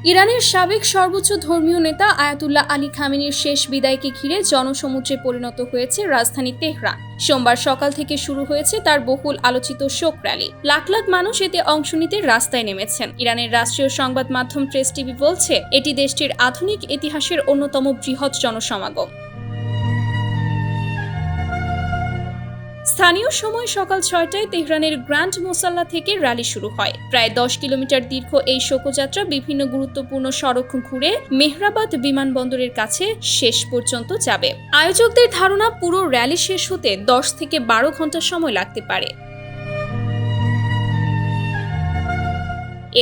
ইরানের সাবেক সর্বোচ্চ ধর্মীয় নেতা আয়াতুল্লাহ আলী খামেনির শেষ বিদায়কে ঘিরে জনসমুদ্রে পরিণত হয়েছে রাজধানী তেহরান। সোমবার সকাল থেকে শুরু হয়েছে তার বহুল আলোচিত শোক র্যালি। লাখ লাখ মানুষ এতে অংশ নিতে রাস্তায় নেমেছেন। ইরানের রাষ্ট্রীয় সংবাদ মাধ্যম প্রেস টিভি বলছে, এটি দেশটির আধুনিক ইতিহাসের অন্যতম বৃহৎ জনসমাগম। স্থানীয় সময় সকাল 6টায় তেহরানের গ্র্যান্ড মোসাল্লা থেকে র্যালি শুরু হয়। প্রায় 10 কিলোমিটার দীর্ঘ এই শোভাযাত্রা বিভিন্ন গুরুত্বপূর্ণ সড়ক ঘুরে মেহরাবাদ বিমানবন্দরের কাছে শেষ পর্যন্ত যাবে। আয়োজকদের ধারণা, পুরো র্যালি শেষ হতে 10 থেকে 12 ঘন্টা সময় লাগতে পারে।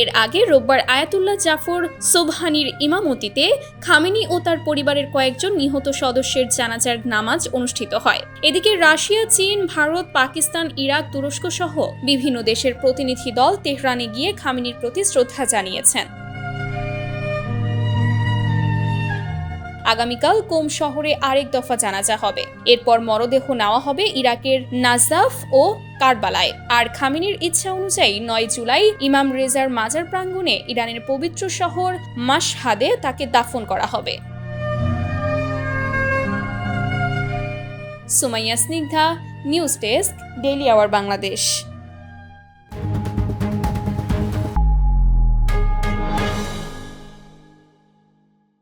এর আগে রোববার আয়াতুল্লাহ জাফর সোবহানির ইমামতিতে খামেনি ও তার পরিবারের কয়েকজন নিহত সদস্যের জানাজার নামাজ অনুষ্ঠিত হয়। এদিকে রাশিয়া, চীন, ভারত, পাকিস্তান, ইরাক, তুরস্ক সহ বিভিন্ন দেশের প্রতিনিধি দল তেহরানে গিয়ে খামেনির প্রতি শ্রদ্ধা জানিয়েছেন। আগামীকাল কোম শহরে আরেক দফা জানাজা হবে। এরপর মরদেহ নেওয়া হবে ইরাকের নাজাফ ও কারবালায়। আর খামেনির ইচ্ছা অনুযায়ী 9 জুলাই ইমাম রেজার মাজার প্রাঙ্গণে ইরানের পবিত্র শহর মাশহাদে তাকে দাফন করা হবে। Sumaiya Snigdha, news desk, daily our Bangladesh.